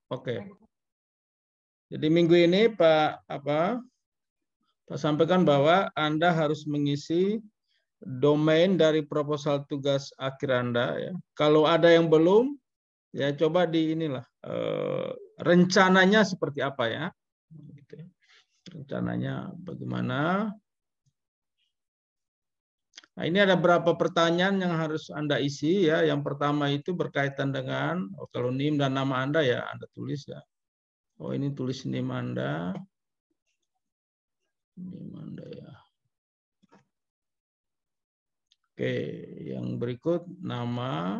Oke. Jadi minggu ini Pak sampaikan bahwa Anda harus mengisi domain dari proposal tugas akhir Anda ya. Kalau ada yang belum, ya coba di inilah rencananya seperti apa ya. Rencananya bagaimana? Nah, ini ada beberapa pertanyaan yang harus Anda isi ya. Yang pertama itu berkaitan dengan kalau NIM dan nama Anda ya Anda tulis ya. Oh, ini tulis NIM Anda. NIM Anda ya. Oke, yang berikut nama,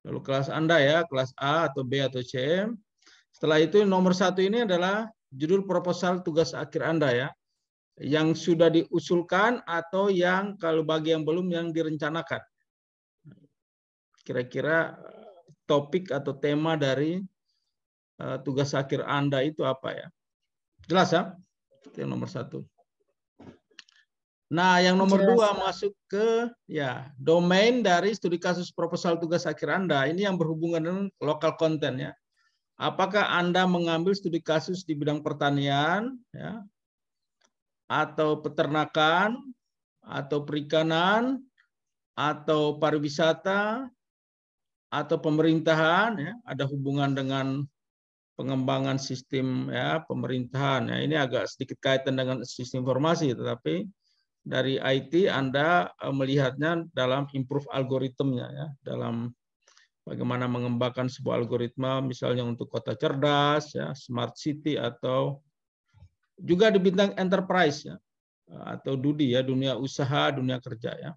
lalu kelas Anda ya, kelas A atau B atau C. Setelah itu nomor 1 ini adalah judul proposal tugas akhir Anda ya, yang sudah diusulkan atau yang kalau bagi yang belum yang direncanakan. Kira-kira topik atau tema dari tugas akhir Anda itu apa ya? Jelas ya? Itu yang nomor 1. Nah, yang nomor 2 masuk ke ya domain dari studi kasus proposal tugas akhir Anda. Ini yang berhubungan dengan lokal konten ya. Apakah Anda mengambil studi kasus di bidang pertanian ya, atau peternakan, atau perikanan, atau pariwisata, atau pemerintahan ya, ada hubungan dengan pengembangan sistem ya pemerintahan. Ya, ini agak sedikit kaitan dengan sistem informasi, tetapi dari IT Anda melihatnya dalam improve algoritmnya ya, dalam bagaimana mengembangkan sebuah algoritma misalnya untuk kota cerdas ya, smart city atau juga di bidang enterprise ya, atau DUDI ya, dunia usaha, dunia kerja ya.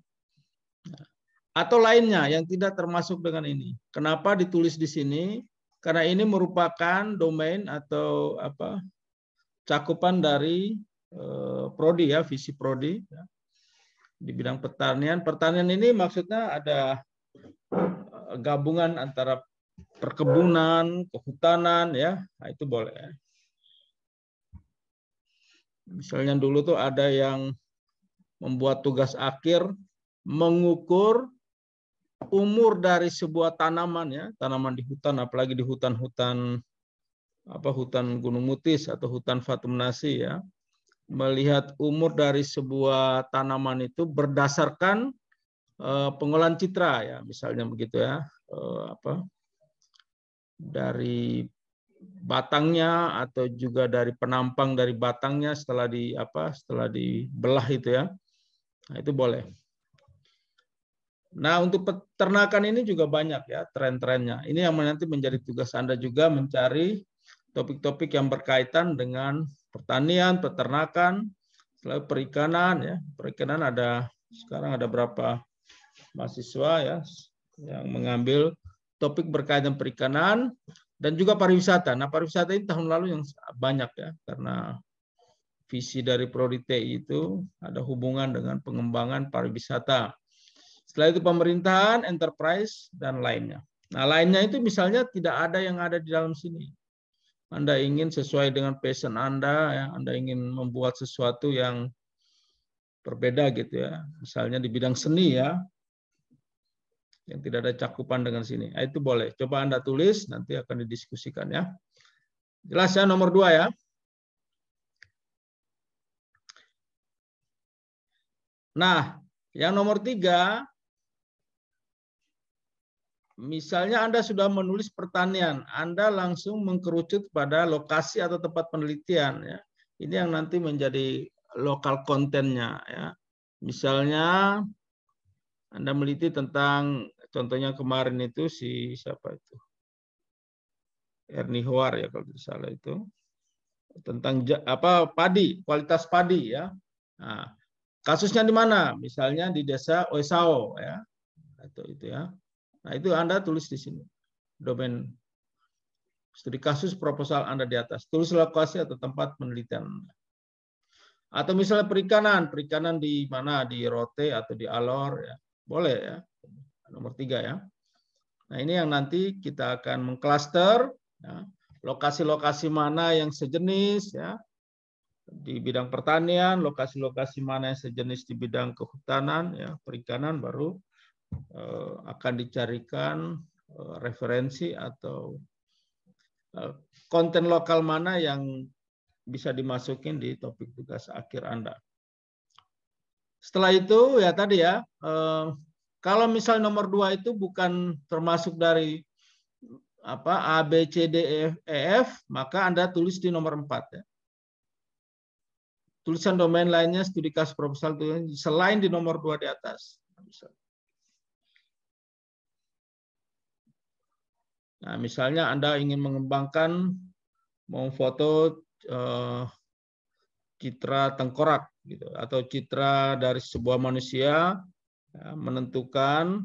Atau lainnya yang tidak termasuk dengan ini. Kenapa ditulis di sini? Karena ini merupakan domain atau cakupan dari prodi ya, visi prodi ya. Di bidang pertanian. Pertanian ini maksudnya ada gabungan antara perkebunan, kehutanan ya. Nah, itu boleh ya. Misalnya dulu tuh ada yang membuat tugas akhir mengukur umur dari sebuah tanaman ya, tanaman di hutan, apalagi di hutan-hutan hutan Gunung Mutis atau hutan Fatumnasi ya. Melihat umur dari sebuah tanaman itu berdasarkan pengolahan citra ya, misalnya begitu ya, dari batangnya atau juga dari penampang dari batangnya setelah dibelah itu ya. Nah, itu boleh. Nah, untuk peternakan ini juga banyak ya tren-trennya. Ini yang nanti menjadi tugas Anda juga mencari topik-topik yang berkaitan dengan pertanian, peternakan, selalu perikanan ya. Perikanan sekarang ada berapa mahasiswa ya yang mengambil topik berkaitan perikanan dan juga pariwisata. Nah, pariwisata ini tahun lalu yang banyak ya karena visi dari Prodi TI itu ada hubungan dengan pengembangan pariwisata. Setelah itu pemerintahan, enterprise, dan lainnya. Nah, lainnya itu misalnya tidak ada yang ada di dalam sini. Anda ingin sesuai dengan passion Anda, ya, Anda ingin membuat sesuatu yang berbeda gitu ya. Misalnya di bidang seni ya, yang tidak ada cakupan dengan sini. Nah, itu boleh. Coba Anda tulis, nanti akan didiskusikan ya. Jelas ya nomor 2 ya. Nah, yang nomor 3, misalnya Anda sudah menulis pertanian, Anda langsung mengkerucut pada lokasi atau tempat penelitian ya. Ini yang nanti menjadi lokal kontennya ya. Misalnya Anda meneliti tentang, contohnya kemarin itu siapa itu? Ernie Hoar ya kalau tidak salah itu. Tentang padi, kualitas padi ya. Nah, kasusnya di mana? Misalnya di desa Oesao ya. Atau itu ya. Nah, itu Anda tulis di sini. Domain studi kasus proposal Anda di atas. Tulis lokasi atau tempat penelitian Anda. Atau misalnya perikanan di mana? Di Rote atau di Alor ya. Boleh ya. Nomor 3 ya. Nah, ini yang nanti kita akan mengklaster ya. Lokasi-lokasi mana yang sejenis ya. Di bidang pertanian, lokasi-lokasi mana yang sejenis di bidang kehutanan ya, perikanan, baru akan dicarikan referensi atau konten lokal mana yang bisa dimasukin di topik tugas akhir Anda. Setelah itu ya tadi ya, kalau misal nomor 2 itu bukan termasuk dari A, B, C, D, E, F, maka Anda tulis di nomor 4 ya. Tulisan domain lainnya studi kasus proposal selain di nomor 2 di atas. Nah, misalnya Anda ingin mengembangkan mau foto citra tengkorak gitu, atau citra dari sebuah manusia, ya, menentukan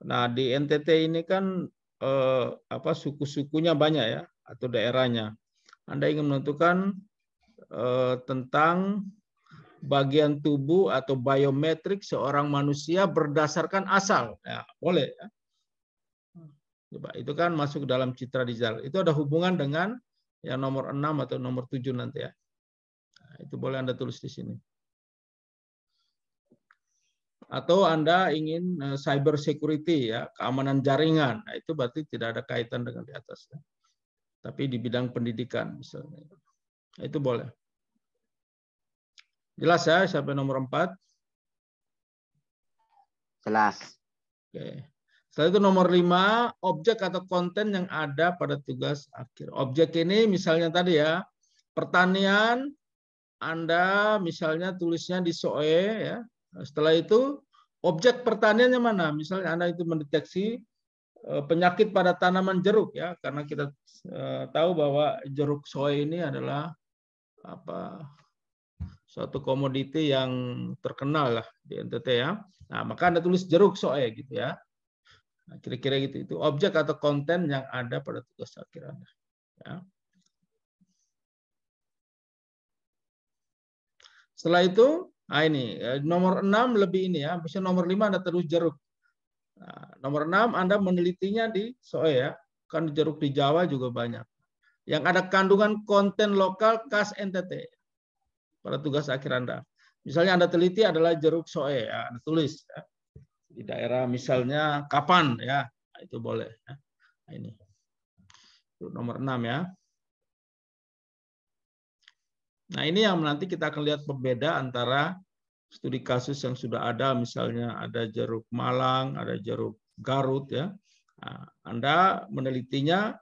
nah di NTT ini kan suku-sukunya banyak ya, atau daerahnya. Anda ingin menentukan tentang bagian tubuh atau biometrik seorang manusia berdasarkan asal, ya boleh ya. Coba, itu kan masuk dalam citra digital. Itu ada hubungan dengan yang nomor 6 atau nomor 7 nanti ya. Nah, itu boleh Anda tulis di sini. Atau Anda ingin cyber security ya, keamanan jaringan. Nah, itu berarti tidak ada kaitan dengan di atas ya. Tapi di bidang pendidikan misalnya. Nah, itu boleh. Jelas ya sampai nomor 4? Jelas. Oke. Setelah itu nomor 5, objek atau konten yang ada pada tugas akhir. Objek ini misalnya tadi ya, pertanian, Anda misalnya tulisnya di SOE ya. Setelah itu objek pertaniannya mana? Misalnya Anda itu mendeteksi penyakit pada tanaman jeruk ya, karena kita tahu bahwa jeruk SOE ini adalah suatu komoditi yang terkenal lah di NTT ya. Nah, maka Anda tulis jeruk SOE gitu ya. Nah, kira-kira gitu, itu objek atau konten yang ada pada tugas akhir Anda. Ya. Setelah itu, nah ini nomor 6 lebih ini ya, misalnya nomor 5 Anda terus jeruk. Nah, nomor 6 Anda menelitinya di SOE ya, kan jeruk di Jawa juga banyak. Yang ada kandungan konten lokal khas NTT pada tugas akhir Anda. Misalnya Anda teliti adalah jeruk SOE, ya, Anda tulis ya. Di daerah misalnya kapan ya, nah, itu boleh ya. Nah, ini itu nomor 6 ya. Nah, ini yang nanti kita akan lihat pembeda antara studi kasus yang sudah ada, misalnya ada jeruk Malang, ada jeruk Garut ya. Nah, Anda menelitinya,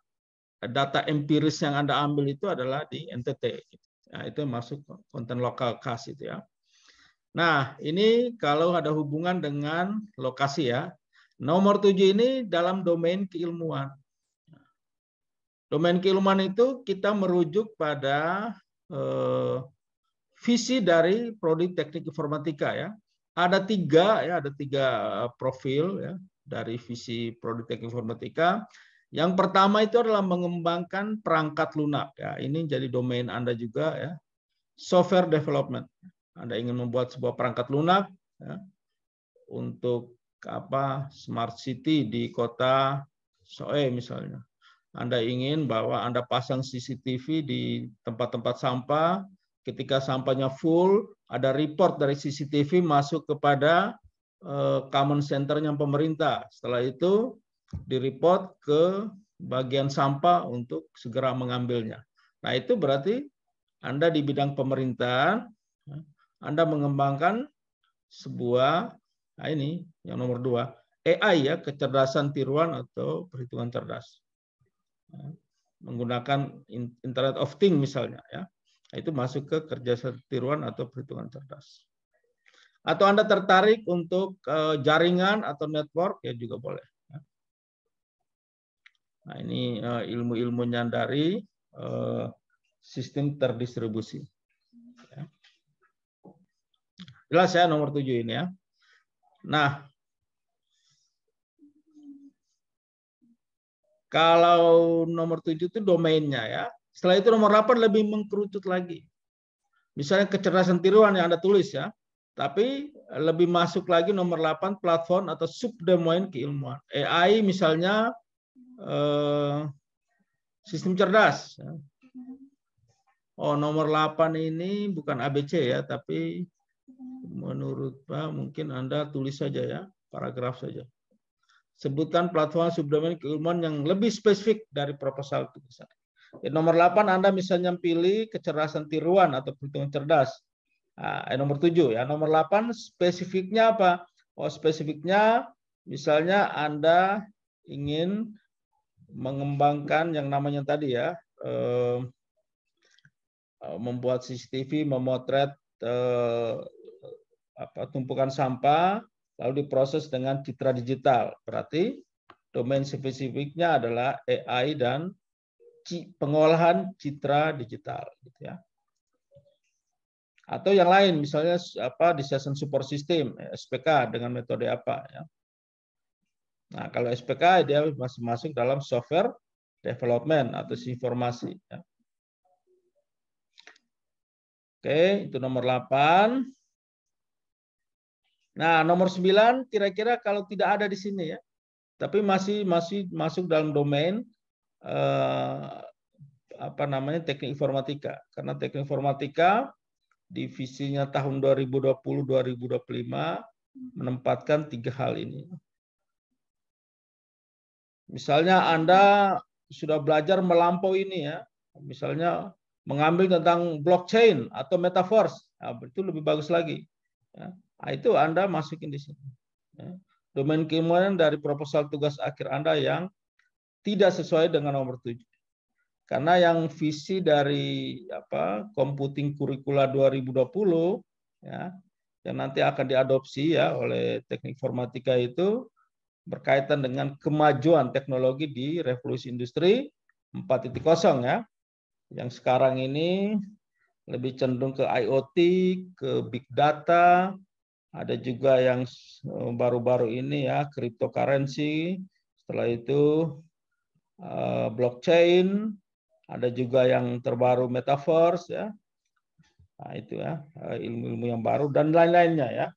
data empiris yang Anda ambil itu adalah di NTT. Nah, itu masuk konten lokal khas itu ya. Nah, ini kalau ada hubungan dengan lokasi ya. Nomor 7 ini dalam domain keilmuan. Domain keilmuan itu kita merujuk pada visi dari prodi teknik informatika ya. Ada tiga profil ya dari visi prodi teknik informatika. Yang pertama itu adalah mengembangkan perangkat lunak ya. Ini jadi domain Anda juga ya. Software development. Anda ingin membuat sebuah perangkat lunak ya, untuk smart city di kota SOE misalnya. Anda ingin bahwa Anda pasang CCTV di tempat-tempat sampah, ketika sampahnya full, ada report dari CCTV masuk kepada common center-nya pemerintah. Setelah itu direport ke bagian sampah untuk segera mengambilnya. Nah, itu berarti Anda di bidang pemerintahan, Anda mengembangkan sebuah, nah ini yang nomor 2, AI ya, kecerdasan tiruan atau perhitungan cerdas. Menggunakan Internet of Things misalnya ya. Nah, itu masuk ke kecerdasan tiruan atau perhitungan cerdas. Atau Anda tertarik untuk jaringan atau network ya juga boleh. Nah, ini ilmu-ilmunya dari sistem terdistribusi. Ya. Jelas ya nomor 7 ini ya. Nah, kalau nomor 7 itu domainnya ya. Setelah itu nomor 8 lebih mengkerucut lagi. Misalnya kecerdasan tiruan yang Anda tulis ya. Tapi lebih masuk lagi nomor 8 platform atau subdomain keilmuan. AI misalnya sistem cerdas. Oh, nomor 8 ini bukan ABC ya, tapi menurut Pak mungkin Anda tulis saja ya, paragraf saja. Sebutkan platform subdomain keilmuan yang lebih spesifik dari proposal tugas. Nomor 8 Anda misalnya pilih kecerdasan tiruan atau perhitungan cerdas. Nomor 7 ya. Nomor 8 spesifiknya apa? Oh, spesifiknya misalnya Anda ingin mengembangkan yang namanya tadi ya, membuat CCTV, memotret tumpukan sampah lalu diproses dengan citra digital. Berarti domain spesifiknya adalah AI dan pengolahan citra digital, gitu ya. Atau yang lain, misalnya decision support system (SPK) dengan metode apa? Ya. Nah, kalau SPK dia masih masuk dalam software development atau informasi. Ya. Oke, itu nomor 8. Nah, nomor 9 kira-kira kalau tidak ada di sini ya, tapi masih masuk dalam domain teknik informatika. Karena teknik informatika divisinya tahun 2020-2025 menempatkan 3 hal ini. Misalnya Anda sudah belajar melampaui ini ya, misalnya mengambil tentang blockchain atau metaverse, nah, itu lebih bagus lagi. Ya. Nah, itu Anda masukin di sini. Ya. Domain keilmuan dari proposal tugas akhir Anda yang tidak sesuai dengan nomor 7. Karena yang visi dari Computing Curricula 2020 ya, yang nanti akan diadopsi ya oleh teknik informatika itu berkaitan dengan kemajuan teknologi di revolusi industri 4.0 ya. Yang sekarang ini lebih cenderung ke IoT, ke big data, ada juga yang baru-baru ini ya cryptocurrency, setelah itu blockchain, ada juga yang terbaru metaverse ya. Nah, itu ya ilmu-ilmu yang baru dan lain-lainnya ya.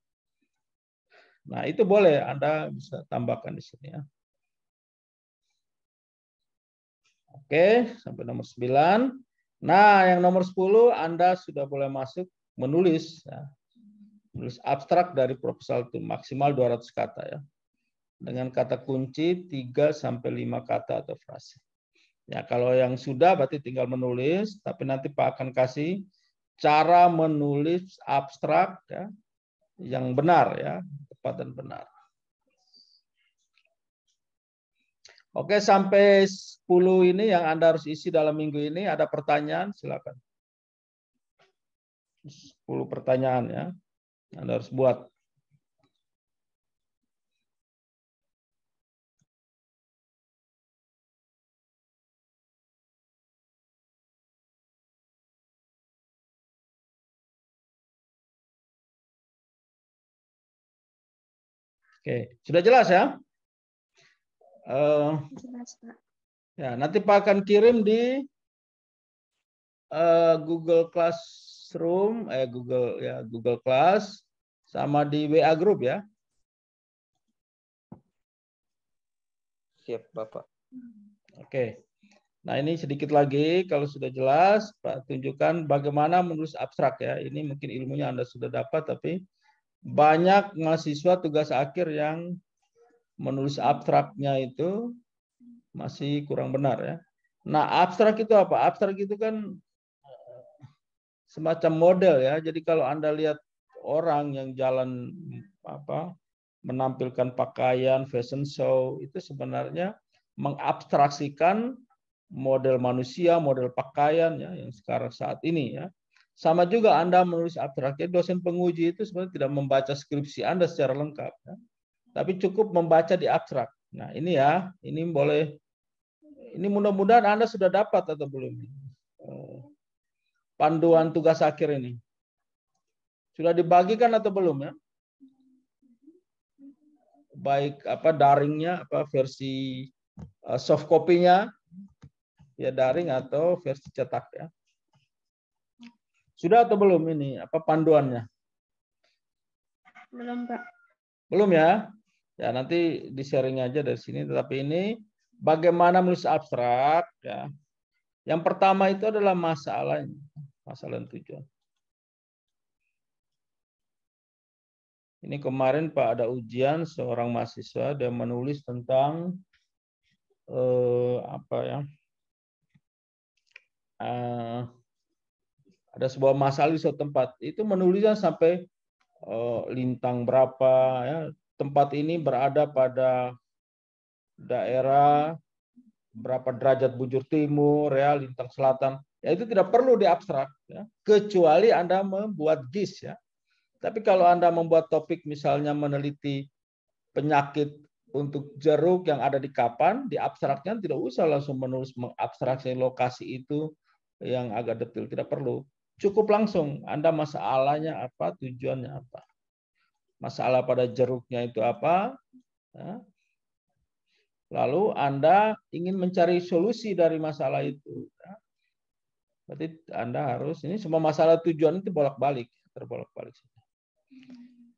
Nah, itu boleh Anda bisa tambahkan di sini ya. Oke, sampai nomor 9. Nah, yang nomor 10 Anda sudah boleh masuk menulis ya. Menulis abstrak dari proposal itu maksimal 200 kata ya. Dengan kata kunci 3 sampai 5 kata atau frase. Ya, kalau yang sudah berarti tinggal menulis, tapi nanti Pak akan kasih cara menulis abstrak ya, yang benar ya, tepat dan benar. Oke, sampai 10 ini yang Anda harus isi dalam minggu ini. Ada pertanyaan, silakan. 10 pertanyaan ya, Anda harus buat. Oke, sudah jelas ya? Jelas, Pak. Ya, nanti Pak akan kirim di Google Classroom, Google Class, sama di WA Group ya. Siap, Bapak. Oke. Nah, ini sedikit lagi, kalau sudah jelas, Pak tunjukkan bagaimana menulis abstrak ya. Ini mungkin ilmunya Anda sudah dapat, tapi banyak mahasiswa tugas akhir yang menulis abstraknya itu masih kurang benar ya. Nah, abstrak itu apa? Abstrak itu kan semacam model ya. Jadi kalau Anda lihat orang yang jalan menampilkan pakaian, fashion show, itu sebenarnya mengabstraksikan model manusia, model pakaian ya yang sekarang saat ini ya. Sama juga Anda menulis abstraknya, dosen penguji itu sebenarnya tidak membaca skripsi Anda secara lengkap ya. Tapi cukup membaca di abstrak. Nah, ini ya, ini boleh, ini mudah-mudahan Anda sudah dapat atau belum? Panduan tugas akhir ini. Sudah dibagikan atau belum ya? Baik daringnya, versi soft copy-nya ya daring atau versi cetak ya. Sudah atau belum ini panduannya? Belum, Pak. Belum ya? Ya nanti di-sharing aja dari sini. Tetapi ini bagaimana menulis abstrak ya. Yang pertama itu adalah masalah tujuan. Ini kemarin Pak ada ujian seorang mahasiswa dia menulis tentang apa ya? Ada sebuah masalah di suatu tempat. Itu menulisnya sampai lintang berapa ya. Tempat ini berada pada daerah berapa derajat bujur timur ya, lintang selatan. Ya itu tidak perlu diabstrak ya, kecuali Anda membuat GIS ya. Tapi kalau Anda membuat topik misalnya meneliti penyakit untuk jeruk yang ada di Kapan, di abstraknya tidak usah langsung menulis mengabstraksi lokasi itu yang agak detail, tidak perlu. Cukup langsung Anda masalahnya apa, tujuannya apa. Masalah pada jeruknya itu apa? Ya. Lalu Anda ingin mencari solusi dari masalah itu. Ya. Berarti Anda harus, ini semua masalah tujuan itu bolak-balik, terbolak-balik.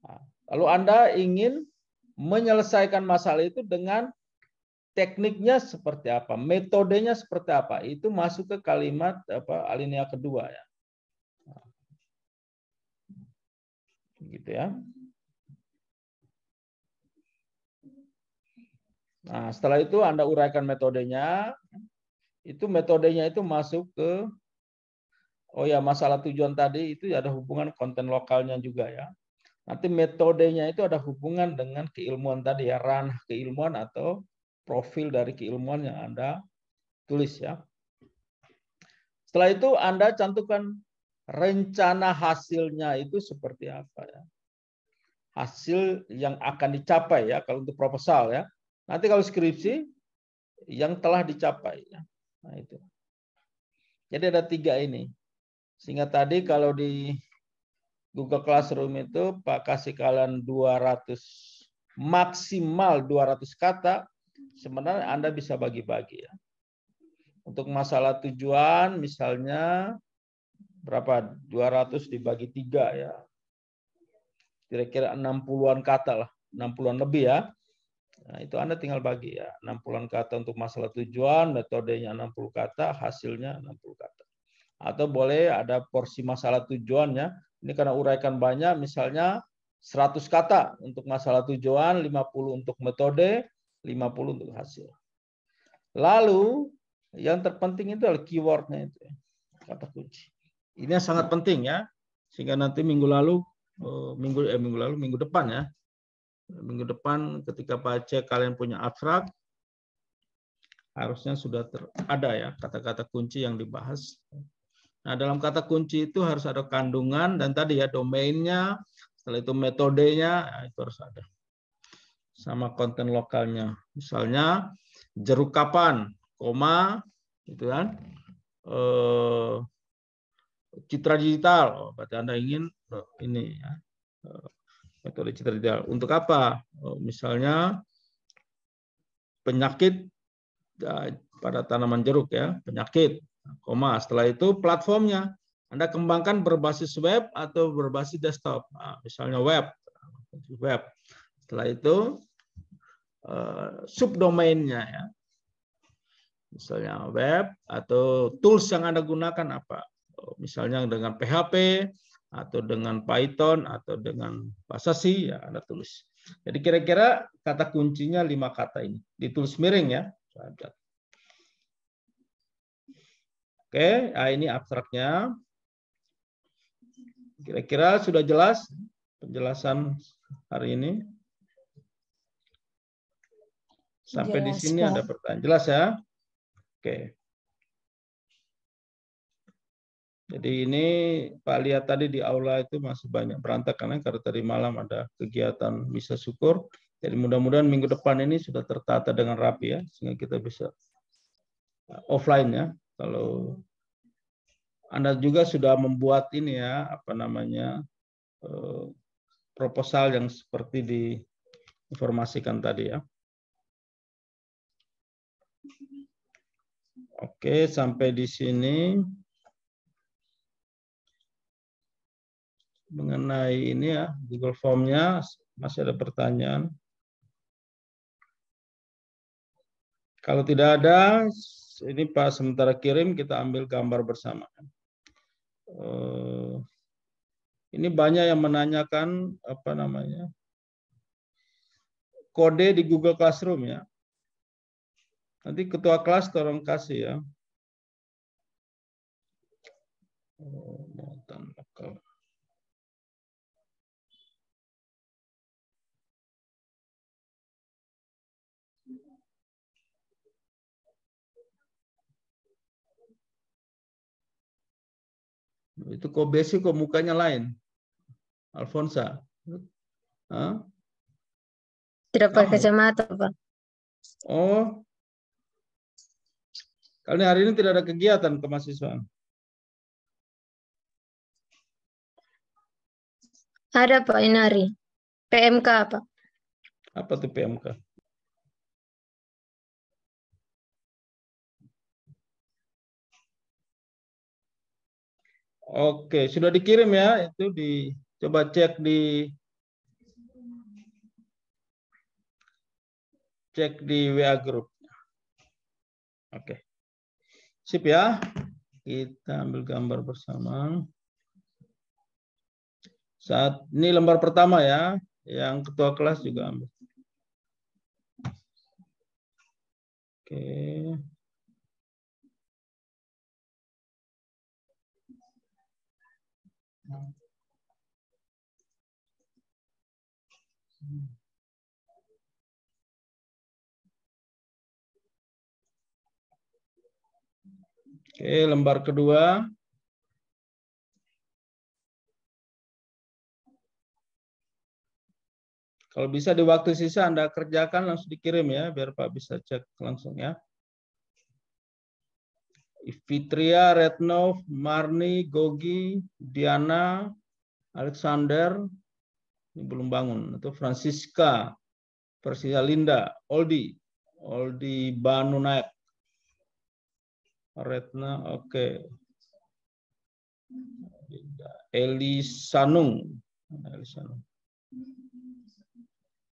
Nah, lalu Anda ingin menyelesaikan masalah itu dengan tekniknya seperti apa, metodenya seperti apa, itu masuk ke kalimat apa alinea kedua ya. Gitu ya. Nah, setelah itu Anda uraikan metodenya. Itu metodenya itu masuk ke masalah tujuan tadi itu ada hubungan konten lokalnya juga ya. Nanti metodenya itu ada hubungan dengan keilmuan tadi ya, ranah keilmuan atau profil dari keilmuan yang Anda tulis ya. Setelah itu Anda cantumkan rencana hasilnya itu seperti apa ya. Hasil yang akan dicapai ya kalau untuk proposal ya. Nanti kalau skripsi yang telah dicapai ya. Nah itu. Jadi ada 3 ini. Sehingga tadi kalau di Google Classroom itu Pak kasih kalian 200 maksimal 200 kata, sebenarnya Anda bisa bagi-bagi ya. Untuk masalah tujuan misalnya berapa? 200 dibagi 3 ya. Kira-kira 60-an kata lah, 60-an lebih ya. Nah, itu Anda tinggal bagi ya. 60-an kata untuk masalah tujuan, metodenya 60 kata, hasilnya 60 kata. Atau boleh ada porsi masalah tujuannya. Ini karena uraikan banyak, misalnya 100 kata untuk masalah tujuan, 50 untuk metode, 50 untuk hasil. Lalu yang terpenting itu adalah keywordnya itu, kata kunci. Ini yang sangat penting ya, sehingga nanti minggu depan ya, minggu depan ketika baca kalian punya abstrak, harusnya sudah ada ya kata-kata kunci yang dibahas. Nah, dalam kata kunci itu harus ada kandungan dan tadi ya domainnya, setelah itu metodenya, ya, itu harus ada. Sama konten lokalnya. Misalnya jeruk Kapan, koma, gitu kan. Citra digital, berarti Anda ingin ini ya, metode citra digital. Untuk apa? Misalnya penyakit pada tanaman jeruk ya, penyakit. Koma. Setelah itu platformnya Anda kembangkan berbasis web atau berbasis desktop. Nah, misalnya web. Setelah itu subdomainnya ya. Misalnya web atau tools yang Anda gunakan apa? Misalnya dengan PHP atau dengan Python atau dengan bahasa C ya Anda tulis. Jadi kira-kira kata kuncinya 5 kata ini. Ditulis miring ya. Oke, nah ini abstraknya. Kira-kira sudah jelas penjelasan hari ini? Sampai jelas, di sini Pak. Ada pertanyaan. Jelas ya? Oke. Jadi ini Pak lihat tadi di aula itu masih banyak berantakan karena tadi malam ada kegiatan misa syukur. Jadi mudah-mudahan minggu depan ini sudah tertata dengan rapi ya, sehingga kita bisa offline ya. Kalau Anda juga sudah membuat ini ya, apa namanya, proposal yang seperti diinformasikan tadi ya. Oke, sampai di sini mengenai ini ya, Google Form-nya masih ada pertanyaan. Kalau tidak ada, ini Pak sementara kirim, kita ambil gambar bersama. Ini banyak yang menanyakan apa namanya kode di Google Classroom ya. Nanti ketua kelas tolong kasih ya. Itu kok basic kok mukanya lain. Alfonsa. Hah? Tidak pakai kacamata, Pak. Oh. Kali hari ini tidak ada kegiatan kemahasiswaan. Ada, Pak, ini hari. PMK, Pak. Apa tuh PMK? Oke, sudah dikirim ya. Itu coba cek di WA group. Oke. Sip ya. Kita ambil gambar bersama. Ini lembar pertama ya. Yang ketua kelas juga ambil. Oke. Oke, lembar kedua. Kalau bisa di waktu sisa Anda kerjakan langsung dikirim ya, biar Pak bisa cek langsung ya. Fitria, Retnov, Marni, Gogi, Diana, Alexander, ini belum bangun, atau Francisca, Persija Linda, Oldi Banu naik, Retna, oke. Elisanung,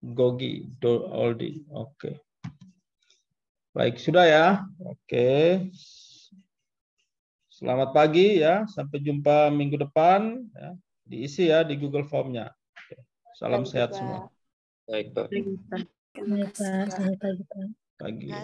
Gogi, Oldi, oke. Baik, sudah ya, oke. Selamat pagi ya, sampai jumpa minggu depan. Ya. Diisi ya di Google Form-nya. Salam sehat semua. Baik, Pak. Baik, Pak. Selamat pagi, Pak. Pagi ya.